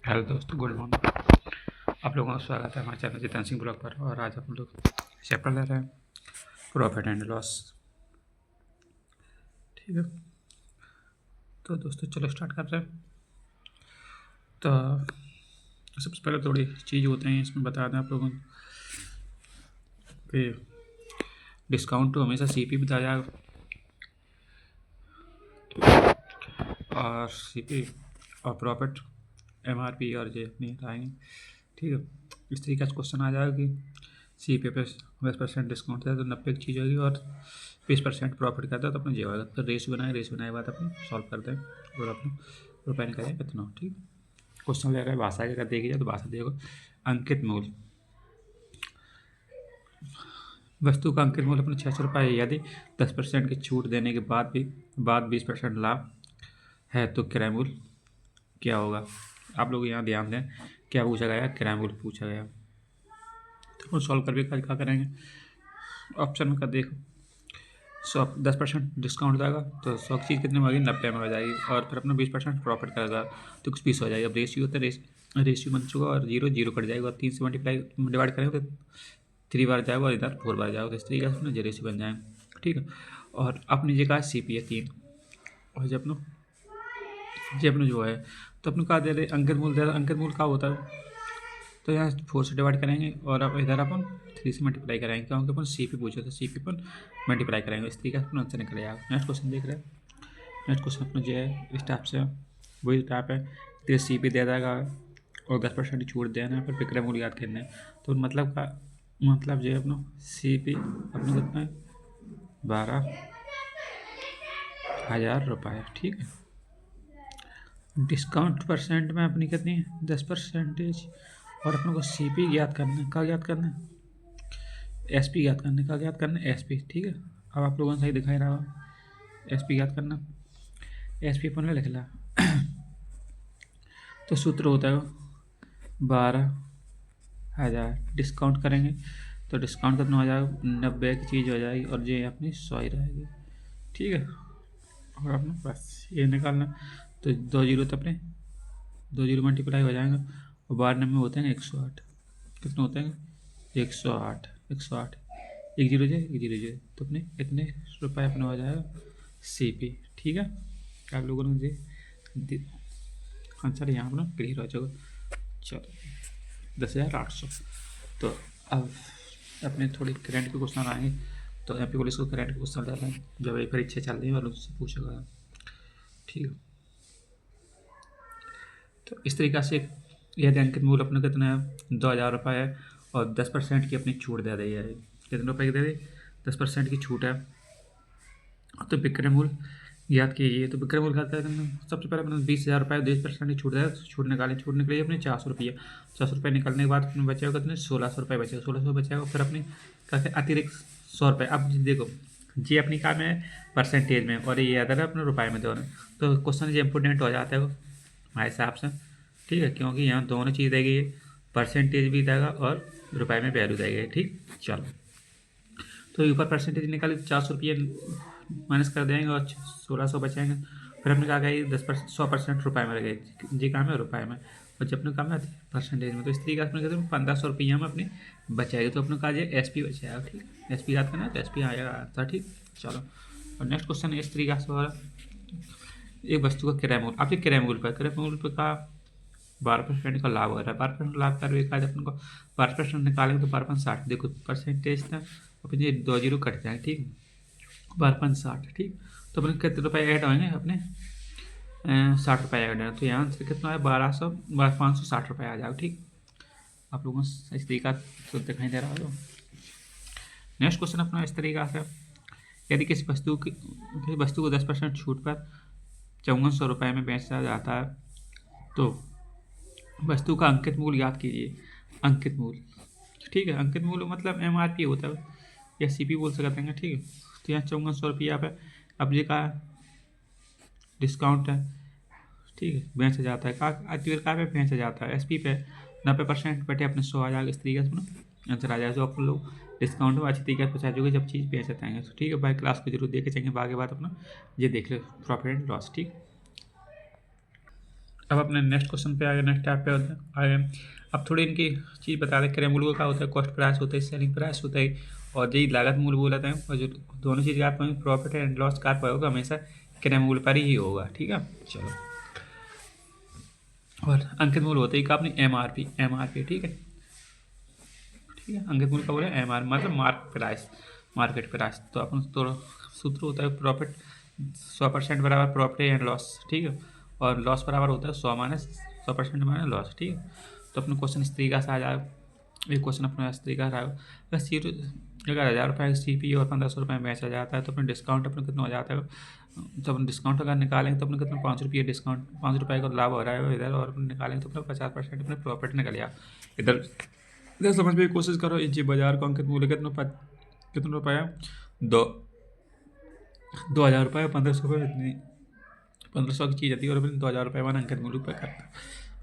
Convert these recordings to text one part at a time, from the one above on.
Hello दोस्तों, good morning. आप लोगों का स्वागत है हमारे चैनल जितेंद्र सिंह ब्लॉग पर। और आज हम लोग चैप्टर ले रहे हैं प्रॉफिट एंड लॉस। ठीक है, तो दोस्तों चलो स्टार्ट कर रहे हैं। तो सबसे पहले थोड़ी चीज़ होते हैं इसमें बता दें आप लोगों को कि डिस्काउंट तो हमेशा CP बताया जाएगा और CP और प्रॉफिट MRP और ये नहीं आएंगे। ठीक है, इस तरीके से क्वेश्चन आ जाएगा कि CP पे 10% डिस्काउंट है तो 90 की चीज़ होगी और 20% प्रॉफिट करता है तो अपने ये होगा। फिर रेशियो बनाए बाद अपने सॉल्व करते हैं और अपने रुपये निकालें कितना हो। ठीक, क्वेश्चन ले रहे हैं भाषा की, अगर देखी जाए तो भाषा देखो अंकित मूल्य। वस्तु का अंकित मूल्य अपने 600 रुपये यदि 10% की छूट देने के बाद 20% लाभ है तो क्रय मूल्य क्या होगा। आप लोग यहाँ ध्यान दें, क्या पूछा गया, क्रय मूल्य पूछा गया। तो सॉल्व करके क्या करेंगे, ऑप्शन का देखो 10% डिस्काउंट देगा तो 100 की चीज़ कितने में होगी, 90 में हो जाएगी। और फिर अपना 20% प्रॉफिट करेगा तो कुछ 20 हो जाएगी। अब रेशियो होता है, रेशियो बन चुका और जीरो कट जाएगा और 3 से मल्टीप्लाई डिवाइड करेंगे तो 3 बार जाएगा और इधर 4 बार जाएगा। तो इस तरीके से अपना ये रेशियो बन जाएगा। ठीक है, और अपनी जगह CP है 3 और जब अपना जो है तो अपने कहा दे रहे अंकित मूल्य दे रहा। अंकित मूल्य क्या होता है, तो यहाँ 4 से डिवाइड करेंगे और अब इधर अपन 3 से मल्टीप्लाई करेंगे क्योंकि अपन CP पूछे तो CP पर मल्टीप्लाई करेंगे। इस तरीके से अपना आंसर निकल जाएगा। नेक्स्ट क्वेश्चन देख रहे हैं। नेक्स्ट क्वेश्चन अपना जो है इस टाइप से वही टाइप है, तो CP दे देगा और 10% छूट देना है, फिर विक्रय मूल्य याद करना है। तो मतलब जो है अपना CP अपना कितना है 12,000 रुपये। ठीक है, डिस्काउंट परसेंट में अपनी कितनी है 10% और अपने को CP याद करना है। क्या याद करना है, SP याद करना है। क्या याद करना है, SP। ठीक है, अब आप लोगों ने सही दिखाई रहा होगा, SP याद करना। SP अपन ने लिख ला तो सूत्र होता है 12,000 डिस्काउंट करेंगे तो डिस्काउंट कितना हो जाएगा, 90 की चीज़ हो जाएगी और ये अपनी 100 ही रहेगी। ठीक है, और अपना बस ये निकालना तो 2 जीरो तो अपने 2 जीरो मल्टीप्लाई हो जाएंगे और 12 में होते हैं 108। कितने होते हैं 108 एक जीरो जे तो अपने इतने रुपये अपने हो जाएगा CP। ठीक है, आप लोगों ने आंसर यहाँ अपना क्लियर हो जाएगा। चलो 10,800। तो अब अपने थोड़ी करंट के क्वेश्चन आएंगे। तो यहाँ पे पुलिस को करंट के क्वेश्चन ले रहे हैं जब एक परीक्षा चल रही है और उससे पूछा गया। ठीक है, तो इस तरीक़ा से यदि अंकित मूल्य अपने कितना है 2,000 रुपये है और 10% की अपनी छूट दे दी है। कितने रुपये की दे दी, 10% की छूट है। तो विक्रय मूल्य याद कीजिए। तो विक्रय मूल्य खाता है सबसे पहले अपने 20,000 रुपये 10% की छूट है। छूट निकले अपने 400 रुपये। 400 रुपये निकलने के बाद अपने बचेगा कितने 1,600 रुपये बचेगा। 1,600 बचेगा फिर अपने कहते अतिरिक्त 100 रुपये। अब देखो ये अपनी काम है परसेंटेज में और ये अदर है अपने रुपये में दोनों। तो क्वेश्चन ये इंपोर्टेंट हो जाता है हमारे हिसाब से। ठीक है, क्योंकि यहाँ दोनों चीज़ देगी, परसेंटेज भी देगा और रुपये में वैल्यू देगी। ठीक, चलो तो ऊपर परसेंटेज निकाले 400 रुपये माइनस कर देंगे और 1,600 बचेंगे। फिर हमने कहा कि 10% 100% रुपये में लगे जी काम है रुपये में और जब अपने काम है परसेंटेज में। तो इस तरीके से अपने कहते हैं 1,500 रुपये हम अपने बचाएंगे। तो अपने कहा जाए SP बचाएगा। ठीक, SP याद करना तो SP आएगा आंसर। ठीक, चलो और नेक्स्ट क्वेश्चन इस तरीके से हो रहा है। एक वस्तु का क्रय मूल्य, आपके क्रय मूल्य पर का 12% का लाभ हो रहा है। 12% लाभ कर अपन को 12% निकालेंगे तो 12.60। देखो परसेंटेज था अपने ये 2 जीरो कट जाए। ठीक, 12.60। ठीक, तो अपने कितने रुपये ऐड होंगे अपने 60 रुपये ऐड है। तो यहाँ आंसर कितना है 560 रुपये आ जाएगा। ठीक, आप लोगों को इस तरीका तो दिखाई दे रहा हो। नेक्स्ट क्वेश्चन अपना इस तरीका से, यदि किसी वस्तु को 10% छूट पर 5400 रुपये में बेचा जाता है तो वस्तु का अंकित मूल्य याद कीजिए। अंकित मूल्य, ठीक है, अंकित मूल्य मतलब MRP होता है या CP बोल सकते हैं। ठीक है, तो यहाँ 5400 रुपये यहाँ पे अब ये का डिस्काउंट है। ठीक है, बेचा जाता है का पे बेचा जाता है SP पे 90% बटे अपने 100 आ जाएगा। इस तरीके से अपना आंसर आ जाएगा। तो आप लोग डिस्काउंट में अच्छी तरीके से पहुँचा चुके जब चीज़ बेच जाते हैं। तो ठीक है भाई, क्लास को जरूर देखे चाहिए। आगे बात अपना ये देख लो प्रॉफिट एंड लॉस। ठीक, अब अपने नेक्स्ट क्वेश्चन पे आ गए, नेक्स्ट टैब पे आ गए। अब थोड़ी इनकी चीज़ बता दें। क्रय मूल्य को क्या होता है, कॉस्ट प्राइस होता है, सेलिंग प्राइस होता है, और यही लागत मूल्य बोला था। और जो दोनों चीज़ का आपको प्रॉफिट एंड लॉस का होगा हमेशा क्रय मूल्य पर ही होगा। ठीक है, चलो। और अंकित मूल्य होता है कि आपने एम आर पी। ठीक है, ठीक है। अंकित मूल्य का बोला एम आर मतलब मार्केट प्राइस। तो अपन तो सूत्र होता है प्रॉफिट 100% बराबर प्रॉफिट एंड लॉस। ठीक है, और लॉस बराबर होता है 100% माइनस लॉस। ठीक है, तो अपने क्वेश्चन इस तरीका से आ जाए। ये क्वेश्चन अपने इस तरीका से आएगा। बस ये अगर 1000 रुपये CP और 1500 रुपये बेचा जाता है तो अपने डिस्काउंट अपने कितना हो जाता है। जब अपन डिस्काउंट अगर निकालेंगे तो अपने कितना 5 रुपये डिस्काउंट, 5 रुपये का लाभ हो रहा है इधर, और अपन निकालेंगे तो अपने 50% अपने प्रॉफिट निकल गया इधर। इधर समझने की कोशिश करो। जी बाजार का अंकित मूल्य कितना रुपये है, 2000 रुपये, 1500 रुपये, इतनी 1500 की चीज़ आती है और अपने 2000 रुपये मैंने अंकित मूल्य पर करता है।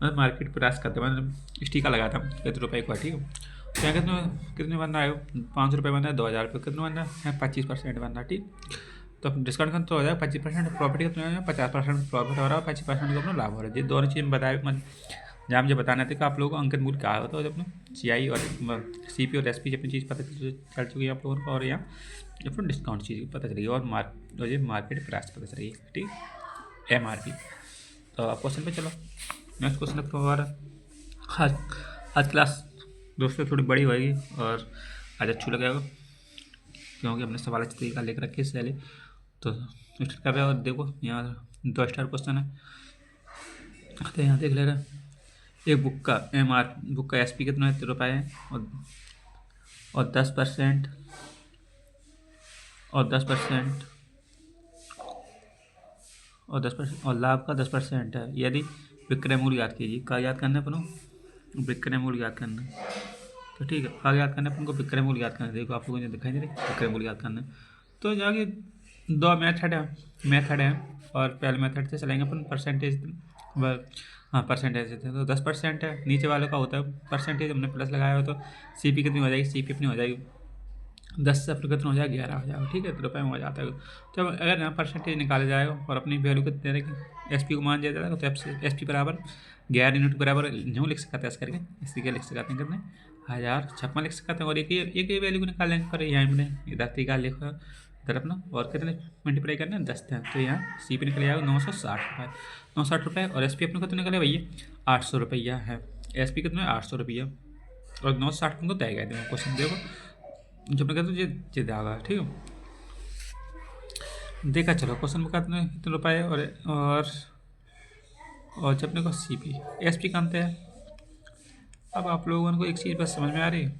मैं मार्केट प्राइस करते मैंने स्टीका लगाता हूँ कितने रुपये का। ठीक है, तो यहाँ कितने बनना है, 500 रुपये बनना है, 2000 रुपये कितना बनना है, 25% बनना है। ठीक, तो डिस्काउंट का तो हो जाएगा 25%, प्रॉफिट कितना है, 50% प्रॉफिट हो रहा है, 25% का अपना लाभ हो रहा है। ये दोनों चीज़ बताए जहाँ मुझे बताना था कि आप लोगों को अंकित मूल्य क्या होता है। जब अपना CI और CP और SP अपनी चीज़ पता चल चुकी है आप लोगों को, और यहाँ अपना डिस्काउंट चीज़ पता चलेगी, और मार्केट प्राइस पता चलेगी। ठीक, MRP। तो आप क्वेश्चन पे चलो। नेक्स्ट क्वेश्चन है हमारा। आज क्लास दोस्तों थोड़ी बड़ी होएगी और आज अच्छा लगेगा क्योंकि हमने सवाल अच्छी तरीका लेकर रखे इससे पहले। तो स्टार्ट कर रहे हैं, और देखो यहाँ 2 स्टार क्वेश्चन है। तो यहाँ देख ले रहे हैं, एक बुक का SP कितना है, ₹3 है, और 10% और 10% और लाभ का 10% है। यदि विक्रय मूल्य याद कीजिए, क्या याद करना है अपन, विक्रय मूल्य याद करना है। तो ठीक है, आगे याद करना है अपन को, विक्रय मूल्य याद करना है। देखो आप लोगों को दिखाई दे रही विक्रय मूल्य याद करना है। तो जाके 2 मेथड है, और पहले मेथड से चलेंगे अपन परसेंटेज। हाँ, परसेंटेज से तो 10% है, नीचे वालों का होता है परसेंटेज, हमने प्लस लगाया हो तो CP कितनी हो जाएगी, CP अपनी हो जाएगी 10 से अपने कितना हो जाएगा, 11 हो जाएगा। ठीक है, तो रुपये में हो जाता है। तो अगर यहाँ परसेंटेज निकाला जाएगा और अपनी वैल्यू कितने रहेगी, SP को मान दिया जाएगा, तो SP बराबर 11 यूनिट बराबर न्यू लिख सकते हैं, ऐसे करके इसी के लिख सकते हैं कितने 1056 लिख सकते हैं। और एक वैल्यू को निकाल लेंगे, पर यहाँ हमने इधर तरीका लिखा इधर अपना, और कितने मल्टीप्लाई करने 10 थे, तो यहाँ CP निकल जाएगा 960 रुपये। और SP अपने को तो निकले भैया 800 रुपया है। SP कितना है 800 रुपया, और 960 अपने को तय गए थे क्वेश्चन। देखो जब मैं कहता हूँ ये जाएगा। ठीक है, देखा चलो क्वेश्चन में कितने रुपये, और जब अपने को CP SP का अंत है। अब आप लोगों को एक चीज़ बस समझ में आ रही है,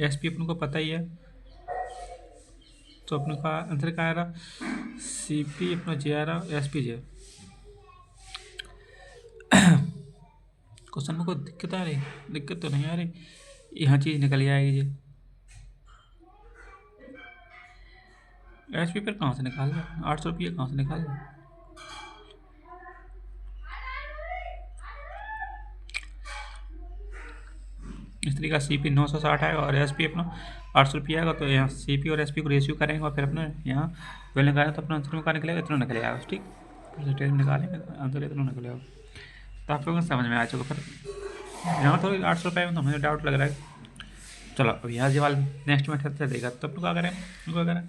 SP अपने को पता ही है, तो अपने का आंसर क्या आ रहा, CP अपना जे आ रहा, SP जे। क्वेश्चन में कोई दिक्कत आ रही, दिक्कत तो नहीं आ रही, यहाँ चीज़ निकल जाएगी जी। SP पर कहाँ से निकाल लो, 800 रुपये कहाँ से निकाल लो। इस तरीके का CP 960 आएगा और SP अपना 800 रुपये आएगा। तो यहाँ CP और SP को रेशियो करेंगे और फिर अपने यहाँ वैल्यू निकालेंगे, तो अपना आंसर में क्या निकलेगा, इतना निकलेगा। ठीक, परसेंटेज निकालेंगे आंसर इतना निकलेगा। तो आप लोगों को समझ में आ चुका। फिर यहाँ थोड़ी 800 रुपये में तो हमें डाउट लग रहा है। चलो अब यहाँ जो वाला नेक्स्ट मेथड से देगा, तो अपने क्या करें, उनको अगर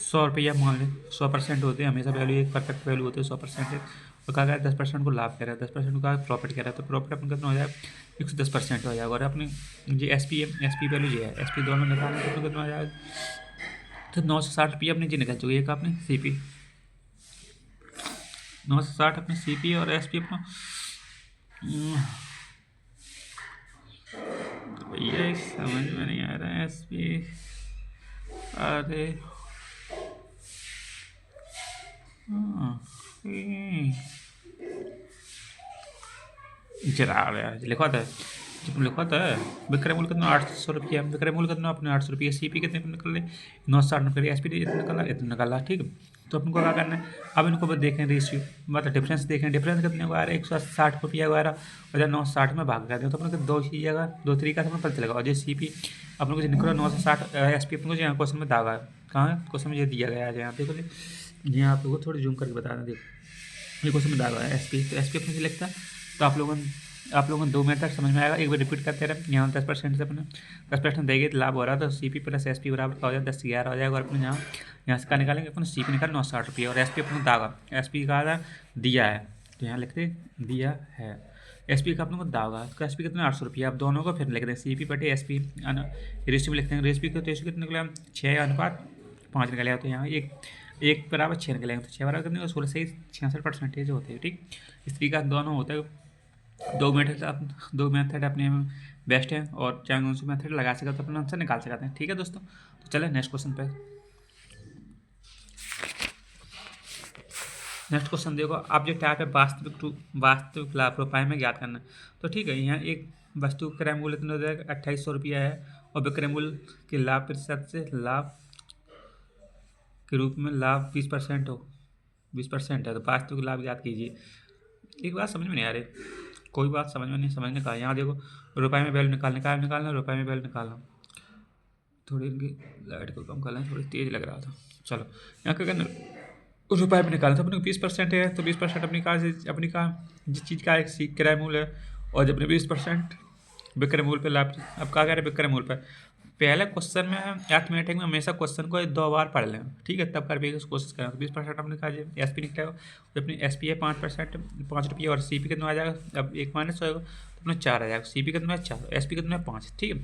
100 रुपया मान लें, 100% होते हैं हमेशा, वैल्यू एक परफेक्ट वैल्यू होती है 100%। तो क्या करें, 10% को लाभ कह रहा है, 10% का प्रॉफिट कह रहा है, तो प्रॉफिट अपने कितना हो जाएगा 110% हो जाएगा। और अपनी जी SP वैल्यू जो है, SP दोनों निकालें तो कितना हो जाएगा, तो 960 रुपये अपनी जी निकल चुकी है। एक अपनी CP 960 अपनी CP और SP अपना भैया समझ में नहीं आ रहा है। SP अरे जरा लिखा था, जब लिखा था विक्रय मूल्य कितना 800 रुपया, विक्रय मूल्य कितना अपने 800 रुपये, CP कितने निकल रहे 960 निकल, SP इतना निकला। ठीक है, तो अपन को क्या करना है, अब इनको बस देखें रेशियो, मतलब डिफरेंस देखें, डिफरेंस कितने को आ रहा है 160 रुपया आ रहा, और जब 960 में भाग करते हैं तो अपने को दो चीज़ आएगा, दो तरीका से पता चलेगा। और जो CP अपन को जो निकला 960, SP अपन को यहाँ क्वेश्चन में दागा कहाँ है, क्वेश्चन में ये दिया गया है यहाँ देखो जी। यहाँ आप लोगों को थोड़ी जूम करके बता दें, देखो ये क्वेश्चन में दागा है एस पी, तो एस पी अपने से लिखता। तो आप लोगों को 2 मेथड समझ में आएगा। एक बार रिपीट करते रहे। यहाँ 10% से अपने 10% देंगे तो लाभ हो रहा है, तो C P plus S P बराबर का हो जाएगा 10/11 हो जाएगा। और अपने यहाँ से क्या निकालेंगे, अपने सी पी निकाल 960 रुपये, और एस पी अपने दागा, एस पी का आधा दिया है तो यहाँ लिखते दिया है। एस पी का अपने को दागा, तो एस पी कितना 800 रुपये। आप दोनों को फिर लिख दें सी पी बटे एस पी, रेशियो में लिखते हैं। रेशियो का तो रेशियो कितना निकला 6:5 निकलेगा, तो यहाँ एक बराबर 6 निकलेंगे, तो 6 बराबर कितने 16 से 66% होते हैं। ठीक, इस तरीका दोनों होता है। 2 मेथड अपने में बेस्ट है, और चाहे कौन सी मेथड लगा सके तो अपना आंसर निकाल सकते हैं। ठीक है दोस्तों, तो चले नेक्स्ट क्वेश्चन पे। नेक्स्ट क्वेश्चन देखो, अब जो टाइप है वास्तविक लाभ रुपये में ज्ञात करना। तो ठीक है, यहाँ एक वस्तु क्रय मूल्य कितना हो जाएगा 2800 रुपया है, और विक्रय मूल्य के लाभ प्रतिशत से लाभ के रूप में लाभ 20% हो 20% है, तो वास्तविक लाभ ज्ञात कीजिए। एक बात समझ में नहीं आ रही, कोई बात समझ में नहीं, समझने का। यहाँ देखो रुपये में वैल्यू निकालना रुपये में वैल्यू निकालना। थोड़ी इनकी लाइट को कम कर लें, थोड़ी तेज लग रहा था। चलो यहाँ क्या करना, रुपये में निकालना, तो अपने 20% है, तो 20% अपनी का जिस चीज़ का एक किराया मूल्य है, और जब अपने 20% विक्रय मूल्य पे लाभ। अब क्या कह रहे हैं विक्रय मूल्य पर। पहले क्वेश्चन में अर्थमेटिक में हमेशा क्वेश्चन को 2 बार पढ़ लें, ठीक है, तब कर भी कोशिश करें। तो 20% अपने कहा एस पी निकलेगा, तो अपनी एस पी है 5%, 5 रुपये, और सी पी कितना आ जाएगा, अब 1 माइनस होगा तो अपना 4 आ जाएगा। सी पी कितना है 4, एस पी कितना है 5। ठीक है,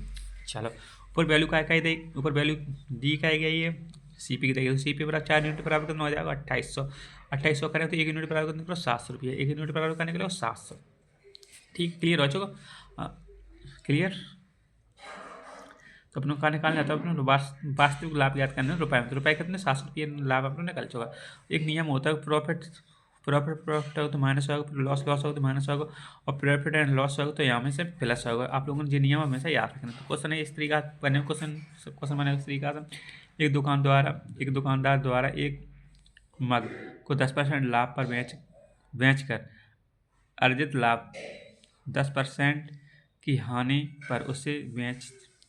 चलो ऊपर वैल्यू का दी, ऊपर वैल्यू दी का गई है, सी पी की देगी, तो सी पी बराबर 4 यूनिट बराबर कितना हो जाएगा 2800 करें तो 1 यूनिट बराबर कितना 700 रुपये, 1 यूनिट बराबर का निकलेगा 700। ठीक, क्लियर हो चुका, क्लियर। तो अपने कहाँ निकालना था, अपने वास्तविक लाभ याद करना है रुपये में, तो रुपये कितने 700 रुपये लाभ अपने निकल चुका। एक नियम होता है प्रॉफिट होगा तो माइनस होगा, लॉस होगा तो माइनस होगा, और प्रॉफिट एंड लॉस होगा तो यहाँ में से प्लस होगा। आप लोगों ने ये नियम हमेशा याद रखना। तो क्वेश्चन है इस तरीका बने, क्वेश्चन बने इस तरीका से। एक दुकानदार द्वारा एक मग को 10% लाभ पर बेच कर अर्जित लाभ 10% की हानि पर उसे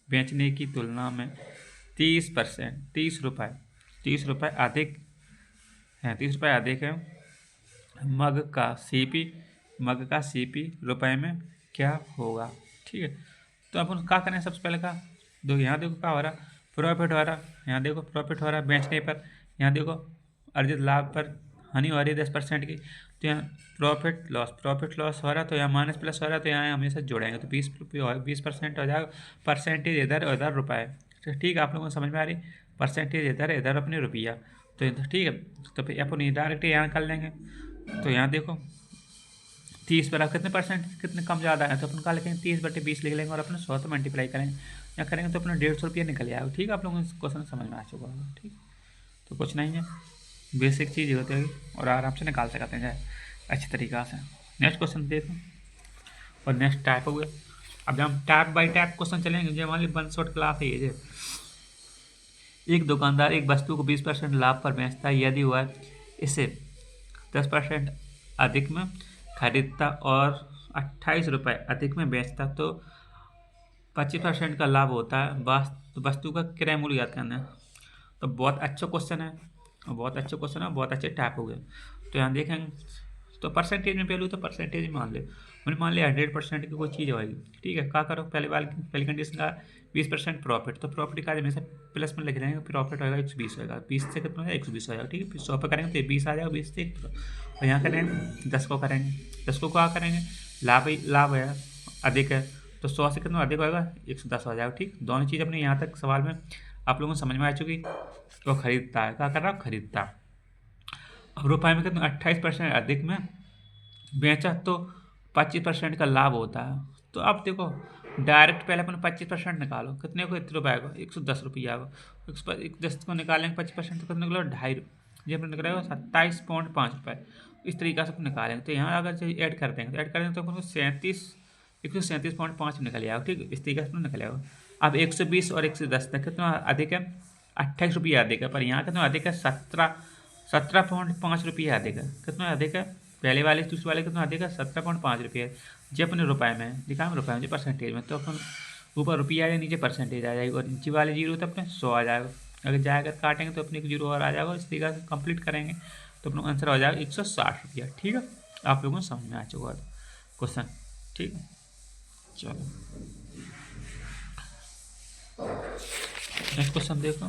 बेचने की तुलना में 30 रुपये अधिक है। मग का सीपी रुपए में क्या होगा। ठीक है, तो अपन क्या करें, सबसे पहले का देखो, यहाँ देखो क्या हो रहा, प्रॉफिट हो रहा, यहाँ देखो प्रॉफिट हो रहा है बेचने पर, यहाँ देखो अर्जित लाभ पर हानि हो रही है 10% की, तो यहाँ प्रॉफिट लॉस हो रहा है, तो यहाँ माइनस प्लस हो रहा है, तो यहाँ हमेशा जोड़ेंगे, तो 20% हो जाएगा। परसेंटेज इधर रुपये, तो ठीक है, आप लोगों को समझ में आ रही। परसेंटेज इधर अपने रुपया, तो ठीक है, तो फिर अपन डायरेक्ट यहाँ कर लेंगे। तो यहाँ देखो 30 बराबर कितने परसेंट, कितने कम ज़्यादा है, तो अपन क्या लिखेंगे 30/20 लिख लेंगे, और अपने 100 से मल्टीप्लाई करेंगे, या करेंगे तो अपना 150 रुपया निकल जाएगा। ठीक है, आप लोगों को क्वेश्चन समझ में आ चुका होगा। ठीक, तो कुछ नहीं है, बेसिक चीज़ होती है, और आराम से निकाल सकते हैं अच्छी तरीक़ा से। नेक्स्ट क्वेश्चन देखो, और नेक्स्ट टाइप हो गया। अब जब हम टाइप बाई टाइप क्वेश्चन चलेंगे, जो हमारी 1 शॉर्ट क्लास है ये, एक दुकानदार एक वस्तु को 20% लाभ पर बेचता है, यदि वह इसे 10% अधिक में खरीदता और 28 रुपये अधिक में बेचता तो 25% का लाभ होता है। वस्तु का क्रय मूल्य ज्ञात करना है। तो बहुत अच्छा क्वेश्चन है, बहुत अच्छे टाइप हो गए। तो यहाँ देखेंगे तो परसेंटेज में पहलू, तो परसेंटेज मान लिया 100% की कोई चीज़ होगी। ठीक है, क्या करो, पहली कंडीशन का 20% प्रॉफिट, तो प्रॉफिट का हमेशा प्लस में लिख देंगे, प्रॉफिट होगा 120 होगा, 20 से कितना होगा 120 हो जाएगा। ठीक है, फिर 100 पे करेंगे तो 20 आ जाएगा, 20 से और यहाँ करेंगे 10 को करेंगे, 10 को क्या करेंगे, लाभ है अधिक है, तो 100 से कितना अधिक होगा 110 हो जाएगा। ठीक, दोनों चीज़ अपने यहाँ तक सवाल में आप लोगों को समझ में आ चुकी। तो खरीदता है, क्या कर रहा है, खरीदता। अब रुपये में कितना 28% अधिक में बेचा तो 25% का लाभ होता है। तो अब देखो डायरेक्ट पहले अपन 25% निकालो, कितने को इतने रुपये आएगा 110 रुपया आएगा, 110 को निकालेंगे 25% तो कितने निकलो 2.5, ये अपने निकलेगा 27.5 रुपये। इस तरीके से अपन निकालेंगे। तो यहाँ अगर ऐड कर देंगे, तो ऐड करेंगे तो अपन को 137.5 निकल जाएगा। ठीक, इस तरीके से निकलेगा। अब 120 और 110 तक कितना अधिक है, 28 रुपया अधिक है, पर यहाँ कितना अधिक है 17.5 रुपये अधिक है। कितना अधिक है, पहले वाले दूसरे वाले कितना अधिक है 17.5 रुपये, जो अपने रुपये में दिखा, हम रुपये में परसेंटेज में, तो अपन ऊपर रुपया आएगा, नीचे परसेंटेज आ जाएगी, और नीचे वाले जीरो तो अपने 100 आ जाएगा। अगर जाएगा काटेंगे तो अपने 0 और आ जाएगा। इस तरीके से कंप्लीट करेंगे तो अपना आंसर हो जाएगा 160 रुपया। ठीक है, आप लोगों को समझ में आ चुका है क्वेश्चन। ठीक है, चलो नेक्स्ट क्वेश्चन देखो।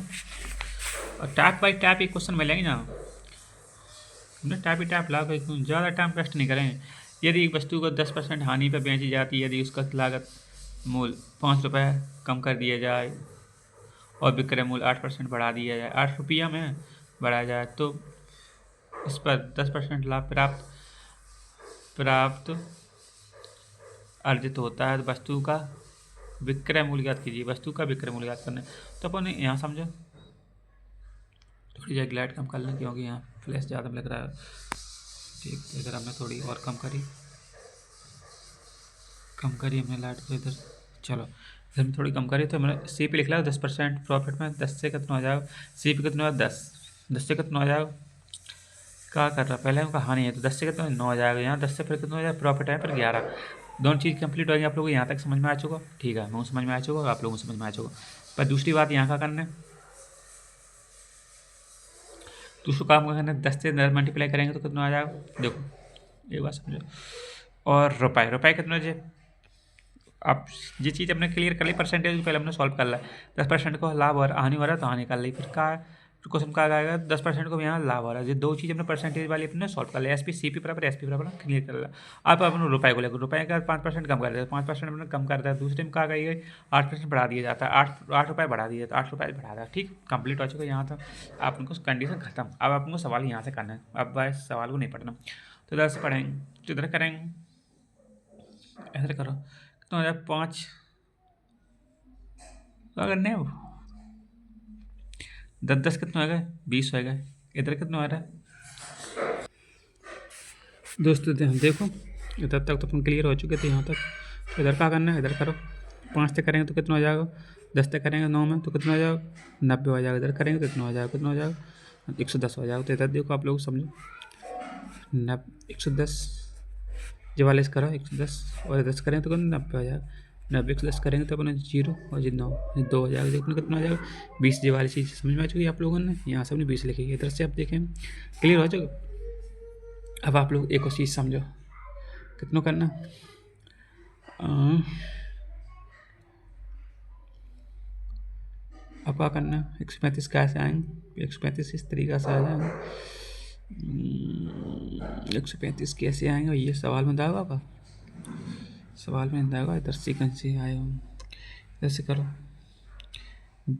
और टैप बाई टैप एक क्वेश्चन मिलेंगे ना, हमने टैप ही टैप लाभ ज़्यादा टाइम वेस्ट नहीं करेंगे। यदि एक वस्तु को 10% हानि पर बेची जाती है, यदि उसका लागत मूल्य 5 रुपये कम कर दिया जाए और विक्रय मूल्य 8% बढ़ा दिया जाए, 8 रुपया में बढ़ाया जाए, तो इस पर 10% लाभ प्राप्त अर्जित होता है। तो वस्तु का विक्रय मूल्य ज्ञात कीजिए। वस्तु का विक्रय मूल्य ज्ञात करना है, तो अपन यहाँ समझो थोड़ी जगह लाइट कम कर लें क्योंकि यहाँ फ्लैश ज़्यादा लग रहा है। ठीक, तो इधर हमने थोड़ी और कम करी हमने लाइट को इधर। चलो इधर में थोड़ी कम करी, तो मैंने सी पे लिख लिया 10% प्रॉफिट में 10 से कितना हो जाएगा, सी पे कितना हो 10 से कितना हो जाएगा, क्या कर रहा है पहले उनका हानि है, तो 10 से कितना 9 हो जाएगा। यहाँ 10 से फिर कितना हो जाएगा, प्रॉफिट है फिर 11। दोनों चीज़ कंप्लीट हो गई। आप लोगों को यहाँ तक समझ में आ चुका? ठीक है, मैं समझ में आ चुका, आप लोगों को समझ में आ चुका। पर दूसरी बात यहाँ का करना है, दूसरा काम करना है, 10 से 10 मल्टीप्लाई करेंगे तो कितना आ जाएगा, देखो ये बात समझो। और रुपये कितना है, आप ये चीज़ अपने क्लियर कर ली, परसेंटेज पहले हमने सॉल्व कर लिया। 10% को लाभ और हानि हो रहा है तो हानि कर ली, फिर का क्वेश्चन का आएगा 10% को यहाँ लाभ हो रहा है। ये दो चीज़ अपने परसेंटेज वाली अपने सॉल्व कर लिया, एस पी सी पी बराबर एस पी बराबर क्लियर कर लिया। आप अपने रुपये को लेकर रुपये का 5% कम कर देते हैं, 5% अपने कम करता है। दूसरे में कहा गई 8% बढ़ा दिया जाता है, 8 रुपये बढ़ा दिए तो 8 रुपये बढ़ा दिया। ठीक, कंप्लीट हो चुका यहाँ तक आप उनको कंडीशन खत्म। अब आपको सवाल यहाँ से करना है, अब बस सवाल को नहीं पढ़ना। तो इधर से पढ़ेंगे, तो इधर करेंगे, ऐसे करो कितना हो जाए 5 अगर नहीं हो 10 कितना होगा 20 होगा। इधर कितना हो रहा है दोस्तों, देखो इधर तक तो अपन क्लियर हो चुके थे यहाँ तक। तो इधर क्या करना है, इधर करो 5 तक करेंगे तो कितना हो जाएगा, 10 तक करेंगे 9 में तो कितना हो जाएगा 90 हो जाएगा। इधर करेंगे तो कितना हो जाएगा, 110 हो जाएगा। तो इधर देखो आप लोग समझो 110 जो वाले करो 110 और 10 करेंगे तो 90 हो जाएगा। 90 110 करेंगे तो अपने 0 और 9 2 हो जाएगा। देखो कितना हो जाएगा 20। ये वाली चीज़ समझ में आ चुकी है आप लोगों ने, यहाँ से अपने 20 लिखी है। इधर से आप देखें क्लियर हो चुका। अब आप लोग एक और चीज़ समझो, कितना करना अब क्या करना, 135 कैसे आएंगे, 135 इस तरीक़ा से आ जाएंगे। 135 कैसे आएंगे ये सवाल में दाएगा आपका, सवाल में दाएगा। इधर सीक्वेंस से आए हम, इधर से करो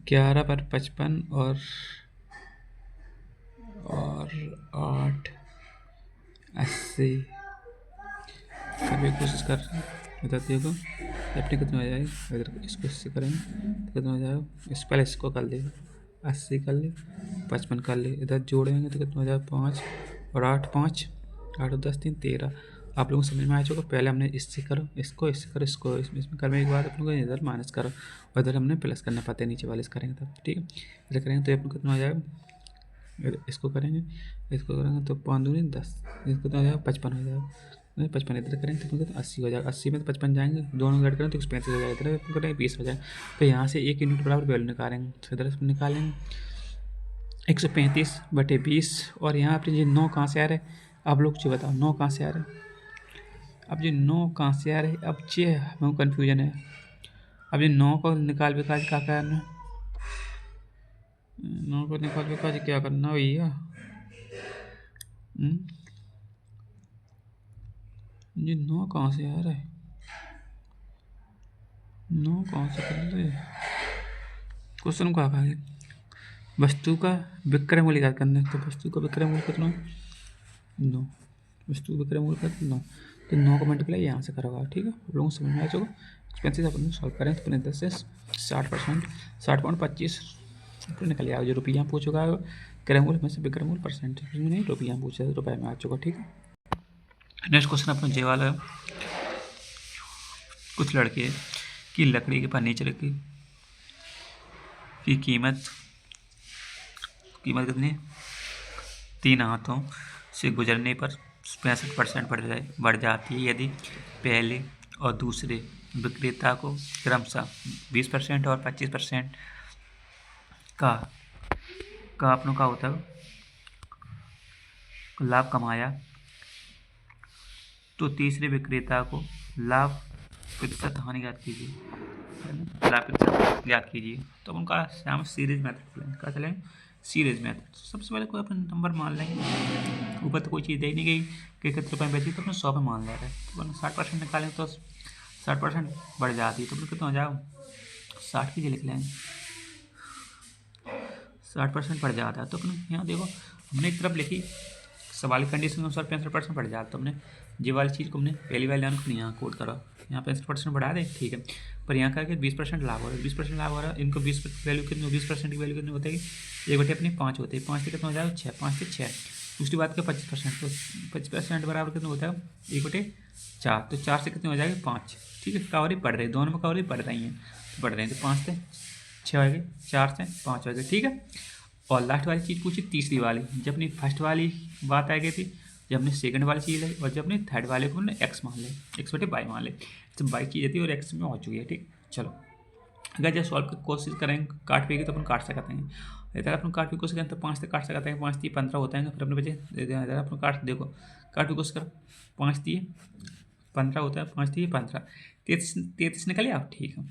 11 पर 55 और 8 80 कभी कोशिश कर रहे हैं। इधर देखो अपने कितना हो जाएगा, इधर इसको इससे करेंगे तो कितना हो जाएगा, इस पहले इसको कर ले 80 कर ले 55 कर ले, इधर जोड़ेंगे तो कितना हो जाएगा 5 और 8 5 8 और 10 3 13। आप लोगों को समझ में आ चुका। पहले हमने इससे करो इसको, इससे करो इसको, इसमें करने के बाद अपने को इधर माइनस करो और इधर हमने प्लस करना पड़ता है, नीचे वाले से करेंगे तब। ठीक है, इधर करेंगे तो अपने कितना हो जाएगा, इसको करेंगे तो 5 दूनी 10, इसको कितना हो जाएगा 55 हो जाएगा। 55 इधर करेंगे तो 80 हो जाएगा। 80 में तो 55 जाएंगे, दोनों ऐड करें तो 135 हो जाएगा। इधर करेंगे 20 हो जाएगा। तो यहाँ से 1 यूनिट बराबर वैल्यू निकालेंगे, तो इधर निकालेंगे 135/20। और यहाँ पर ये 9 कहाँ से आ रहे आप लोग जो बताओ, 9 कहाँ से आ रहे, अब ये 9 कहाँ से आ रहे, अब ये हमें कन्फ्यूजन है। अब ये 9 को निकाल क्या करना, 9 को निकाल क्या करना भैया, ये 9 कहाँ से आ रहा है, 9 कहाँ से कर रहे क्वेश्चन को आगे वस्तु का विक्रय मूल्य ज्ञात करना है। तो वस्तु का विक्रय मूल्य कितना 9, वस्तु विक्रय मूल्य कितना 9, तो 9 को मल्टीप्लाई यहाँ से करोगा। ठीक है, आप लोगों को समझ में आ चुका। एक्सपेंसिव अपन सॉल्व करें तो अपने 10 से 60% 60.25 निकल आएगा। जो रुपया पूछ चुका है क्रय मूल्य में से विक्रय मूल्य परसेंटेज में नहीं, रुपया पूछा है रुपये में आ चुका। ठीक है, नेक्स्ट क्वेश्चन अपना जे वाला है। कुछ लड़के की लकड़ी के फर्नीचर की कीमत कितनी 3 हाथों से गुजरने पर 65% बढ़ जाती है यदि पहले और दूसरे विक्रेता को क्रमशः 20% और 25% का अपनों का होता है लाभ कमाया तो तीसरे विक्रेता को लाभ प्रतिशत हानि ज्ञात कीजिए, है ना, लाभ प्रतिशत ज्ञात कीजिए। तो अपन का हम सीरीज मेथड चलेंगे, क्या चलेंगे, सीरीज मेथड। सबसे पहले कोई अपन नंबर मान लेंगे, ऊपर तो कोई चीज़ दे ही नहीं गई कि कितने रुपये में बेची, तो अपन 100 पे मान ले रहे हैं। तो अपन 60% निकालें तो 60% बढ़ जाती है, तो अपन कितना हो जाएगा, 60 की लिख लेंगे, 60% बढ़ जाता है। तो अपन यहाँ देखो हमने एक तरफ लिखी सवाल की कंडीशन के अनुसार 65% बढ़ जाता, तो हमने ये वाली चीज़ को हमने पहली वाली लाइन को यहाँ कोड करा, यहाँ 65% बढ़ा दे, ठीक है। पर यहाँ क्या 20% लाभ हो रहा है, 20% लाभ हो रहा है, इनको 20 वैल्यू कितनी, 20% की वैल्यू कितनी होती है, 1 बटे अपनी 5 होते हैं, 5 से कितना हो जाएगा 6, 5 से 6। दूसरी बात क्या 25%, तो 25% बराबर कितना होता है 1 बटे 4, तो 4 से कितनी हो जाएगी 5, ठीक है। कवरी बढ़ रही है, दोनों में कवरी बढ़ रही हैं, बढ़ रही हैं, तो 5 से 6 हो गई, 4 से 5 हो गई, ठीक है। और लास्ट वाली चीज़ पूछी तीसरी वाली, जब अपनी फर्स्ट वाली बात आ गई थी, जब हमने सेकंड वाली चीज़ लाई और जब अपने थर्ड वाले को हमने एक्स मान ले, एक्स बटे बाई मान ले, तो बाई चीज़ थी और एक्स में हो चुकी है, ठीक। चलो अगर जब सॉल्व की कोशिश करेंगे काट पेगी तो अपन काट सकते हैं, इधर अपन काट की कोशिश करें तो 5 से काट सकते हैं, 5 3 15 होता है, फिर अपने बचे इधर अपन काट, देखो काट की कोशिश करो, 5 3 15 होता है, 5 3 15, 33 निकल आओ, ठीक है।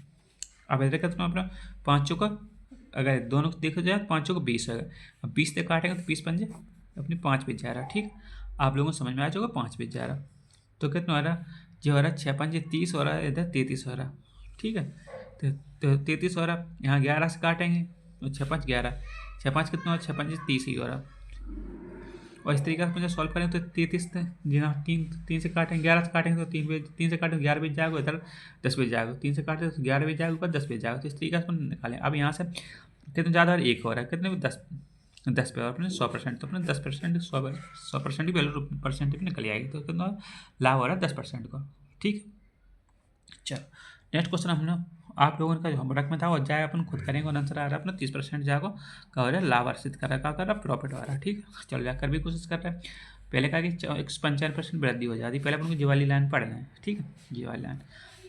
अब इधर का तुम्हें अपना 5 का अगर दोनों देखो जाए 5 को 20 होगा, अब 20 से काटेंगे तो 20 पंजे अपनी 5 बच जा रहा, ठीक। आप लोगों को समझ में आ जाएगा 5 बच जा रहा, तो कितना हो रहा, जो हो रहा 6 पंजे 30 हो रहा है, इधर 33 हो रहा, ठीक है। तो 33 हो रहा, यहाँ 11 से काटेंगे तो 6 5 11, 6 5 कितना हो, 6 पंजे 30 ही हो रहा। और इस तरीके से मुझे सॉल्व करें तो 33 जी हाँ, 3 से काटेंगे, 11 से काटेंगे तो 3 से काटेंगे 11 बच जाएगा, इधर 10 बच जाएगा, 3 से काटे तो 11 बच जाएगा, ऊपर 10 बच जाएगा। तो इस तरीके से अपन निकालें। अब यहाँ से कितने ज़्यादा और एक हो रहा है, कितने में 10 पे, और अपने 100%, तो अपने 10% 100% की वैल्यू परसेंटेज में निकल आएगी, तो कितना लाभ हो रहा है 10% का, ठीक है। चलो नेक्स्ट क्वेश्चन हमने आप लोगों का जो होमवर्क में था वो जाए अपन खुद करेंगे, और आंसर आ रहा है अपना 30% जाएगा क्या हो रहा है, लाभ अर्जित कर रहा है, प्रॉफिट हो रहा है, ठीक है। चलो जाकर भी कोशिश कर रहे हैं। पहले कहा कि 195% वृद्धि हो जाती है, पहले अपन को जी वाली लाइन पढ़ना है, ठीक है, जी वाली लाइन।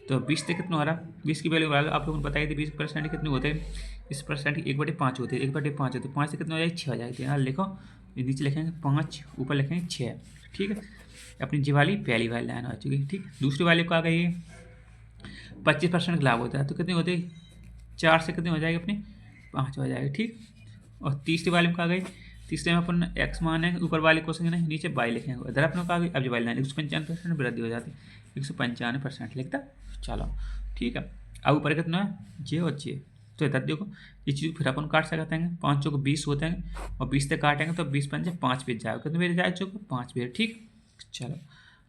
तो 20 से कितना हो रहा है, 20 की वैल्यू आप लोगों ने बताई थी, 20% कितने होते हैं, 20% 1/5 होती है, 1/5 होती है, 5 से कितना हो जाएगी 6 हो जाएगी, यहाँ लिखो, नीचे लिखेंगे 5, ऊपर लिखेंगे 6, ठीक है। अपनी जी वाली पहली वाली लाइन आ चुकी है, ठीक। दूसरी वाली को आ गई है 25% लाभ होता है, तो कितनी होती है 4 से कितनी हो जाएगी अपनी 5 हो जाएगी, ठीक। और तीसरी वाली में कहा गई, तीसरे में अपन एक्स मानेंगे, ऊपर वाले क्वेश्चन नहीं, नीचे बाई लिखेंगे, इधर अपने कहा गई अब जो वाली लाइन 195% वृद्धि हो जाती है, 195% लिखता, चलो ठीक है। अब ऊपर कितना है जे और जे, तो इधर देखो ये चीज़ फिर अपन काट सकते हैं, 5 चौको 20 होते हैं और 20 से काटेंगे तो 20 पंजे 5 पे जाएगा, कितने बेर जाए चौको 5 बेर, ठीक। चलो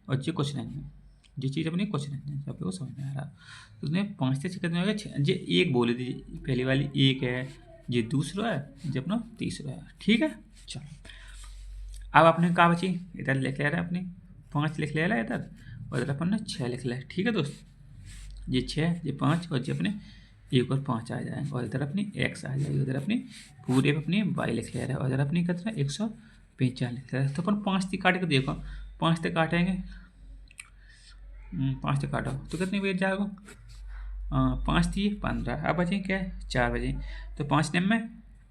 और ये कुछ नहीं है, ये चीज़ अपनी कुछ नहीं है, आप लोग को समझ में आ रहा, तो उसने 5 से कितने हो गए, ये एक बोली थी पहली वाली एक है, ये दूसरा है, ये अपना तीसरा है, ठीक है। चलो अब आपने कहा बची इधर लिख ले रहा है अपनी 5 लिख ले रहा है इधर, और इधर अपन ने 6 लिख लिया, ठीक है दोस्त, ये 6 ये 5 और ये अपने 1 और 5 आ जाएंगे, और इधर अपनी x आ जाएगी, उधर अपनी पूरे पे अपनी y लिख ले रहा है, और इधर अपनी कितना 145 लिख रहा है। तो अपन 5 से काट के देखो, 5 से काटेंगे 5 से काटो तो कितनी बेर जाएगा, 5 थी 15, अब बचे क्या है 4 बजे, तो 5 में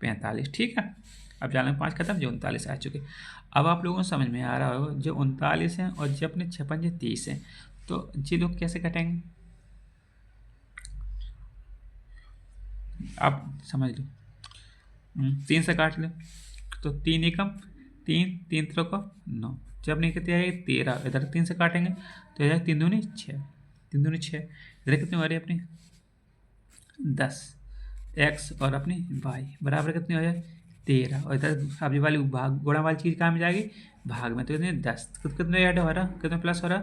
45, ठीक है। अब जाने 5 खत्म, जो 39 आ चुके। अब आप लोगों को समझ में आ रहा होगा जो 39 है और जो अपने 6 पंजे 30 है, तो ये लोग कैसे कटेंगे आप समझ लो, 3 से काट लो तो 3 एकम 3 3 को 9, जब नहीं कितनी आएगी 13, इधर 3 से काटेंगे तो इधर 3 दूनी 6, 3 दूनी 6, इधर कितनी हो रही है अपनी 10, x और अपनी y बराबर कितनी हो जाए 13, और इधर अभी वाली भाग गुणा वाली चीज़ कहाँ में जाएगी भाग में, तो कितने 10, तो कितने ऐड हो रहा, कितने प्लस हो रहा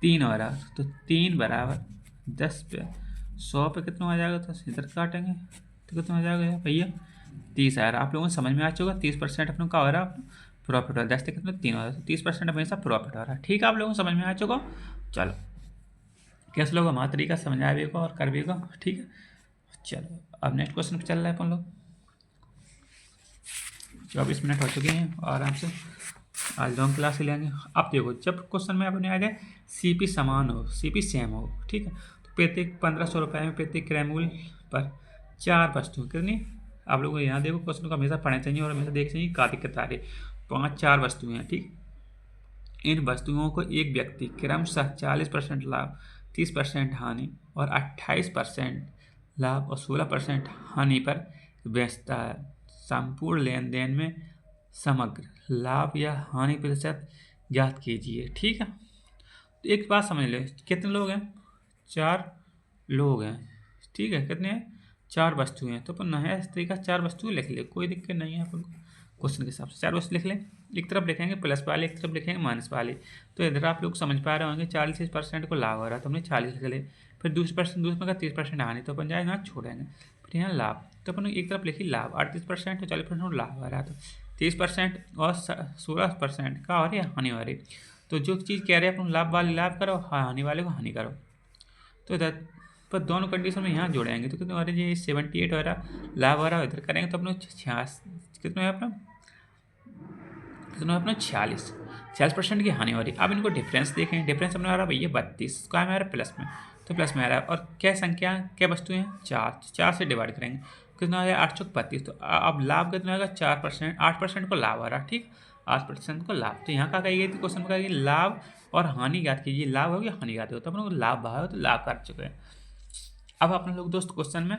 3 हो रहा, तो 3 बराबर 10 पे 100 पे कितना हो जाएगा, तो इधर काटेंगे तो कितना हो जाएगा भैया 30 आ रहा। आप लोगों को समझ में आ चुका 30% अपने का हो रहा है प्रॉफिट हो रहा है, 10 से कितना 3 हो रहा है, तो 30% हमेशा प्रॉफिट हो रहा है, ठीक है। आप लोगों को समझ में आ चुका, चलो कैसे लोग हमारा तरीका समझ आएगा और कर भी, ठीक है। चलो अब नेक्स्ट क्वेश्चन पे चल रहा है अपन लोग, 24 मिनट हो चुके हैं और आराम से आज लॉन्ग क्लास लेंगे। अब देखो जब क्वेश्चन में अपने आ जाए सीपी समान हो, सीपी सेम हो, ठीक है, तो प्रत्येक 1500 रुपये में प्रत्येक क्रय मूल्य पर 4 वस्तु कितनी, आप लोगों को यहाँ देखो क्वेश्चन को हमेशा पढ़ना चाहिए और हमेशा देखना चाहिए कातिक के तारे, 5 4 वस्तुएं हैं, ठीक। इन वस्तुओं को एक व्यक्ति क्रमशः 40% लाभ, 30% हानि और 28% लाभ और 16% हानि पर बेचता है। संपूर्ण लेन देन में समग्र लाभ या हानि प्रतिशत ज्ञात कीजिए। ठीक है, तो एक बात समझ ले, कितने लोग हैं? 4 लोग हैं। ठीक है, कितने हैं? 4 वस्तुएं हैं। तो अपन नया इस तरीका 4 वस्तुएं लिख ले, कोई दिक्कत नहीं है अपन को। क्वेश्चन के हिसाब से 4 वस्तु लिख लें, एक तरफ लिखेंगे प्लस वाले, एक तरफ लिखेंगे माइनस वाले। तो इधर आप लोग समझ पा रहे होंगे 40% को लाभ हो रहा है तो हमने 40 लिख ले। फिर दूसरे का 30% हानि, तो अपन जाए यहाँ छोड़ेंगे। फिर यहाँ लाभ, तो अपन एक तरफ लिखी लाभ 38% और 40% लाभ आ रहा है, तो 30% और 16% का और हानि हो रही। तो जो चीज़ कह रहे हैं अपन लाभ वाले लाभ करो, हानि वाले को हानि करो। तो इधर पर दोनों कंडीशन में यहाँ जोड़ेंगे तो कितने हो रहे हैं? ये 78 हो रहा लाभ हो रहा, इधर करेंगे तो अपने 66 कितना है अपना? कितना है अपना? 46% की हानि हो रही। अब इनको डिफरेंस देखें, डिफरेंस अपना आ रहा भैया 32, का में आ रहा प्लस में, तो प्लस में आ रहा है। और क्या संख्या, क्या वस्तुएं हैं? 4 से डिवाइड करेंगे, कितना आया? 8 चौक 32। तो अब लाभ कितना आएगा? 4%, 8% को लाभ आ रहा। ठीक, 8% को लाभ। तो यहाँ का कही गई थी क्वेश्चन में, कहा लाभ और हानि ज्ञात कीजिए। लाभ हो गया, हानि ज्ञात हो, तो अपन लोग लाभ भाव तो लाभ कर चुके हैं। अब अपन लोग दोस्त क्वेश्चन में